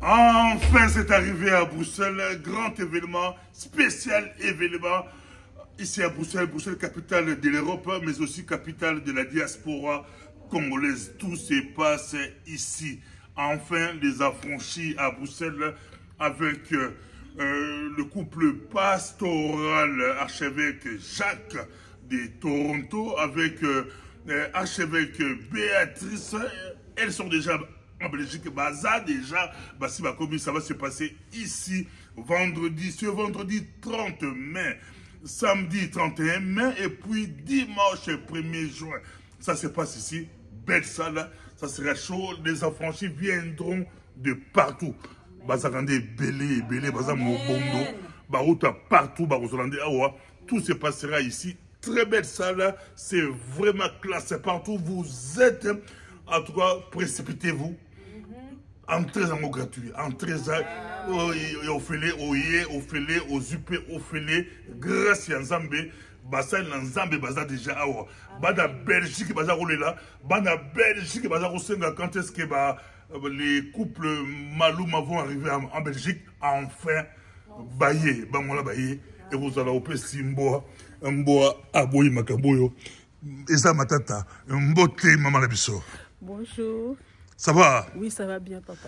Enfin, c'est arrivé à Bruxelles, grand événement, spécial événement. Ici à Bruxelles, Bruxelles, capitale de l'Europe, mais aussi capitale de la diaspora congolaise. Tout se passe ici. Enfin, les affranchis à Bruxelles avec le couple pastoral archevêque Jacques de Toronto, avec archevêque Béatrice. Elles sont déjà en Belgique, ça déjà, ça va se passer ici, vendredi, ce vendredi 30 mai, samedi 31 mai, et puis dimanche 1er juin. Ça se passe ici, belle salle, ça sera chaud, les affranchis viendront de partout. Bazagande, Belé, Barouta, partout, tout se passera ici. Très belle salle, c'est vraiment classe partout. Vous êtes, en tout cas, précipitez-vous. Entrez en mot gratuit, entrez au félé, au félé, aux UP, au félé, grâce à Nzambe, basa Nzambe, basa déjà awa. Bada Belgique, basa roulé là, bada Belgique, basa rosenga, quand est-ce que les couples Malouma vont arriver en Belgique, enfin, baillé, bangola baillé, et vous allez au Pessi Mboa, Mboa, Aboyi Makaboyo, et ça matata, Mbote Maman Labisso. Bonjour. Ça va? Oui, ça va bien, papa.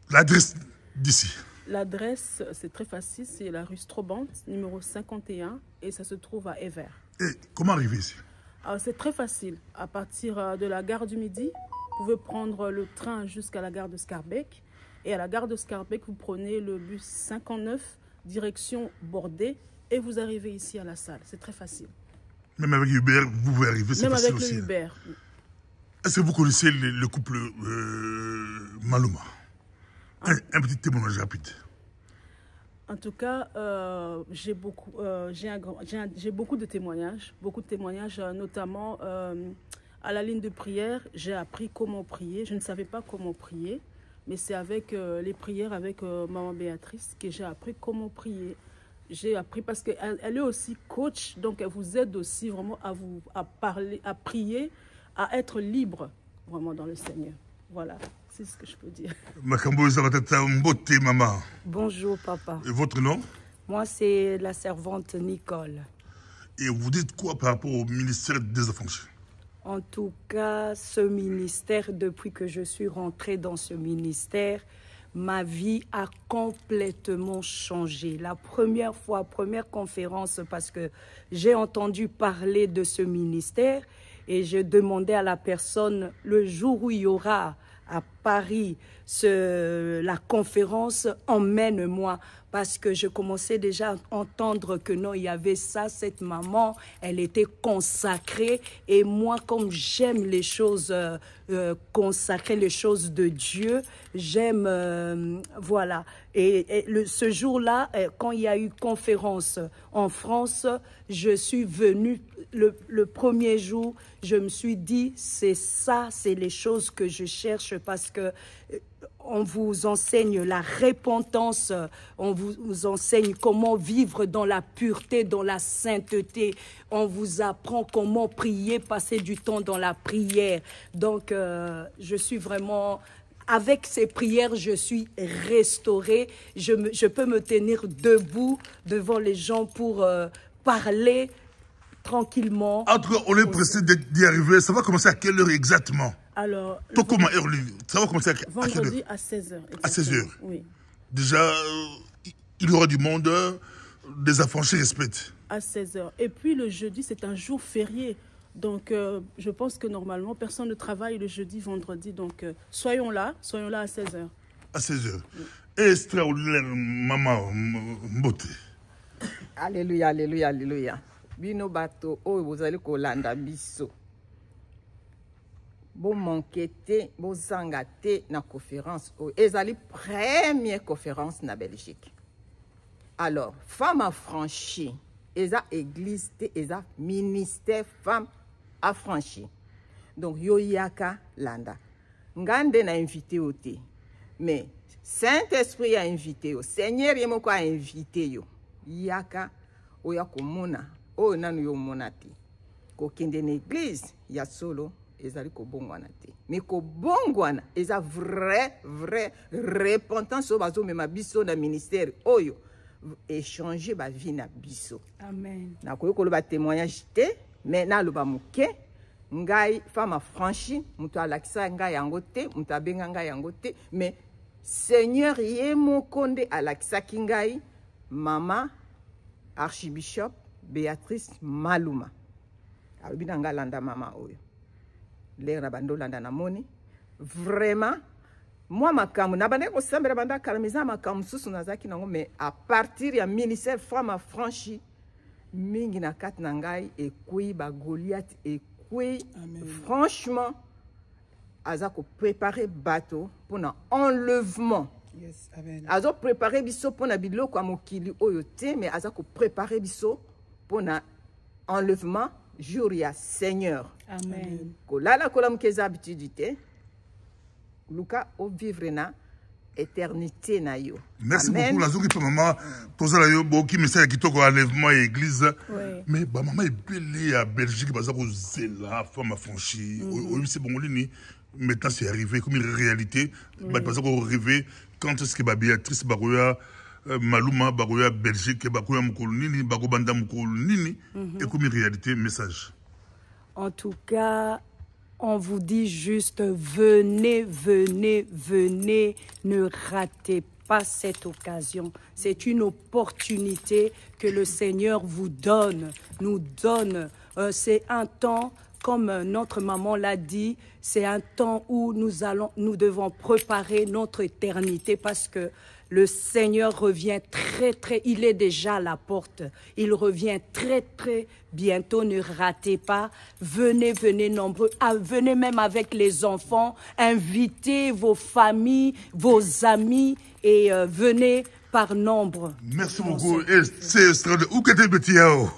L'adresse d'ici? L'adresse, c'est très facile. C'est la rue Strobant, numéro 51, et ça se trouve à Evere. Et comment arriver ici? C'est très facile. À partir de la gare du Midi, vous pouvez prendre le train jusqu'à la gare de Scarbeck. Et à la gare de Scarbeck, vous prenez le bus 59, direction Bordeaux, et vous arrivez ici à la salle. C'est très facile. Même avec Uber, vous pouvez arriver, c'est facile aussi. Même avec le Uber. Est-ce que vous connaissez le couple Malouma? Un petit témoignage rapide. En tout cas, j'ai beaucoup de témoignages, notamment à la ligne de prière. J'ai appris comment prier. Je ne savais pas comment prier, mais c'est avec les prières avec Maman Béatrice que j'ai appris comment prier. J'ai appris parce qu'elle est aussi coach, donc elle vous aide aussi vraiment à parler, à prier, à être libre vraiment dans le Seigneur. Voilà, c'est ce que je peux dire. Bonjour papa. Et votre nom? Moi c'est la servante Nicole. Et vous dites quoi par rapport au ministère des Affranchis? En tout cas, ce ministère, depuis que je suis rentrée dans ce ministère, ma vie a complètement changé. La première fois, première conférence, parce que j'ai entendu parler de ce ministère, et je demandais à la personne, le jour où il y aura à Paris la conférence, emmène-moi. Parce que je commençais déjà à entendre que non, il y avait ça, cette maman, elle était consacrée. Et moi, comme j'aime les choses consacrées, les choses de Dieu, j'aime, voilà. Et ce jour-là, quand il y a eu conférence en France, je suis venue le premier jour, je me suis dit, c'est ça, c'est les choses que je cherche parce que on vous enseigne la repentance, on vous enseigne comment vivre dans la pureté, dans la sainteté. On vous apprend comment prier, passer du temps dans la prière. Donc, je suis vraiment... Avec ces prières, je suis restaurée. Je peux me tenir debout devant les gens pour parler tranquillement. En tout cas, on est pressé d'y arriver. Ça va commencer à quelle heure exactement? Alors, ça va commencer à quelle heure? Vendredi à 16h. À 16h? Oui. Déjà, il y aura du monde, des affranchis respectent. À 16h. Et puis le jeudi, c'est un jour férié. Donc, je pense que normalement, personne ne travaille le jeudi, vendredi. Donc, soyons là à 16h. À 16h. Oui. Extraordinaire, maman Mbote. Alléluia, alléluia, alléluia. Bino bato, vous allez kolanda biso. Bon manquete, bon zangate na conférence. Ezali première conférence na Belgique. Alors, femme affranchie, eza église, eza ministère femme affranchie. Donc, yo yaka landa. Ngande na invité au te. Mais, Saint-Esprit a invité yo. Seigneur yemoko a invité yo. Yaka, oya komona, o nanu yo monati. Kokende na église, ya solo. ezali kobongwana te. Mais kobongwana eza vrai repentance oyo bazomema biso na ministère oyo échanger ba vie na biso. Amen. Nakoki koloba témoignage te, mais naloba moke ngai femme affranchie, mutu alakisa ngai yango te, mutu abenga ngai yango te, mais Seigneur ye mokonde alakisaki ngai mama archibishop Béatrice Maluma. Alobi na ngai landa mama oyo. Lere na bando landa na moni. Vraiment moi makamu na bande ko sambela banda kalamiza makamu susu nazaki nango, mais à partir ya ministère femme affranchie mingi na kat na ngai ekui ba Goliath ekui. Franchement aza ko préparer bateau pour un enlèvement. Yes, amen. Aza préparer biso pour na biloko ya mokili oyo te, mais aza ko préparer biso pour un enlèvement jour ya Seigneur. Amen. Kolala kolam keza habitude te. Luka o vivre na éternité na yo. Merci Amen. beaucoup Nazoki pe maman poza la yo boki message kitoko enlèvement et église. Oui. Mais ba maman ebele à Belgique baza ko zela femme affranchie. Oui c'est bon lini. Maintenant c'est arrivé comme une réalité. Ba baza ko rêver quand est-ce que ba Béatrice baroya Maluma baroya Belgique baroya mukolini bako banda mukolini et comme une réalité message. En tout cas, on vous dit juste, venez, venez, venez, ne ratez pas cette occasion. C'est une opportunité que le Seigneur vous donne, nous donne. C'est un temps, comme notre maman l'a dit, c'est un temps où nous devons préparer notre éternité parce que le Seigneur revient il est déjà à la porte. Il revient très bientôt, ne ratez pas. Venez, venez nombreux. Venez même avec les enfants. Invitez vos familles, vos amis et venez par nombre. Merci beaucoup. C'est extraordinaire. Où qu'est-ce que tu as?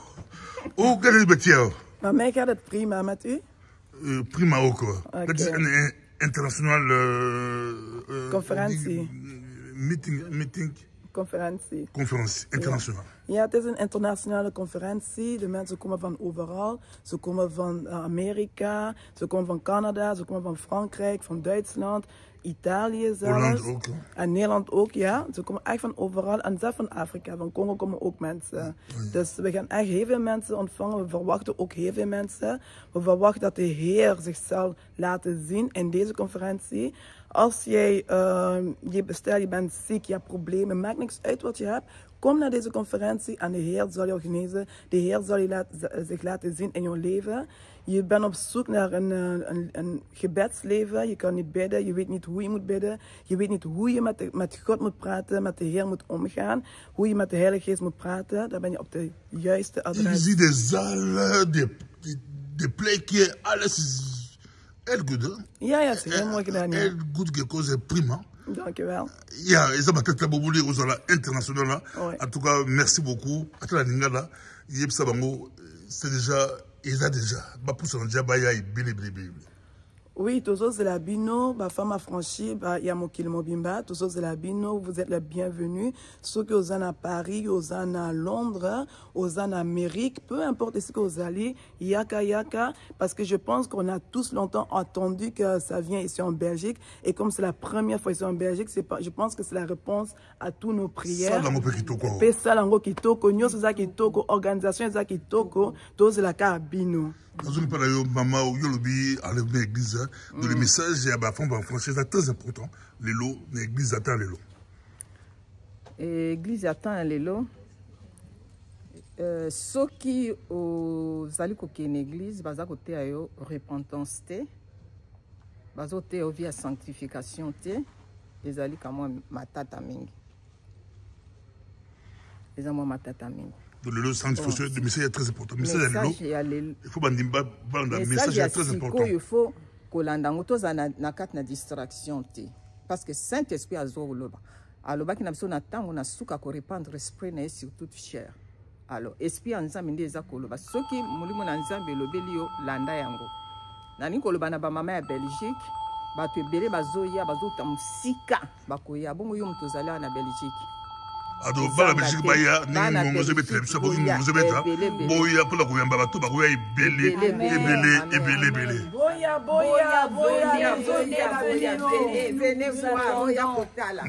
Où qu'est-ce que tu as? Maar mij gaat het prima met u. Prima ook. Okay. Dat is een internationaal Conferentie. meeting. Conferentie internationaal. Ja, het is een internationale conferentie. De mensen komen van overal. Ze komen van Amerika, ze komen van Canada, ze komen van Frankrijk, van Duitsland, Italië zelfs. Nederland ook. En Nederland ook, ja. Ze komen echt van overal. En zelfs van Afrika, van Congo komen ook mensen. Dus we gaan echt heel veel mensen ontvangen. We verwachten ook heel veel mensen. We verwachten dat de Heer zichzelf laat zien in deze conferentie. Als jij je bent ziek, je hebt problemen, maakt niks uit wat je hebt. Kom naar deze conferentie en de Heer zal jou genezen. De Heer zal je zich laten zien in jouw leven. Je bent op zoek naar een gebedsleven. Je kan niet bidden, je weet niet hoe je moet bidden. Je weet niet hoe je met God moet praten, met de Heer moet omgaan. Hoe je met de Heilige Geest moet praten. Dan ben je op de juiste adres. Je ziet de zalen, de plekken, alles is heel goed. Ja, het is heel mooi gedaan. Ja. Heel goed gekozen, prima. Dankjewel. Ja, et ça m'a tête bobouli aux ala international. Ouais. En tout cas, merci beaucoup. Atala ningala, yeb sabango, c'est déjà, ils a déjà. Ba pousse en diabaya et bili. Oui, tous de la Bino, ma femme affranchie, Yamokil Mobimba, tous de la Bino, vous êtes les bienvenus. Ceux qui sont à Paris, aux à Londres, aux en Amérique, peu importe ce que vous allez, yaka, parce que je pense qu'on a tous longtemps entendu que ça vient ici en Belgique, et comme c'est la première fois ici en Belgique, je pense que c'est la réponse à tous nos prières. Salango Kitoko, Nyos Kitoko, organisation Kitoko, tous de la Bino. Nous parlons de maman ou yolobi à l'église. Dans le message, il y a une femme française très important. L'église attend les lots. L'église attend les lots. Ceux qui ont une église, ils ont une repentance, ils ont une sanctification, ils ont une matata mingi. Ils ont une matata mingi. Le sanctification du message est très important. Le message il faut le message est très important. Il faut que l'on distraction. Parce que Saint-Esprit a zolo. Alors, il y a un suka ko répandre l'esprit sur toute chair. Alors, esprit ensemble des akoloba. Ceux qui mulimu ensemble lobelio landa yango. Nani koloba na ba mama ya Belgique, ba to ebele bazoya bazota musika bakoya bongo yo mutozala na Belgique. ado bala Belgique baya ni ngongoze betre so bo ngongoze beta boya pula kuyamba bato bakuya ibele Boya, venez voir, boya kotala.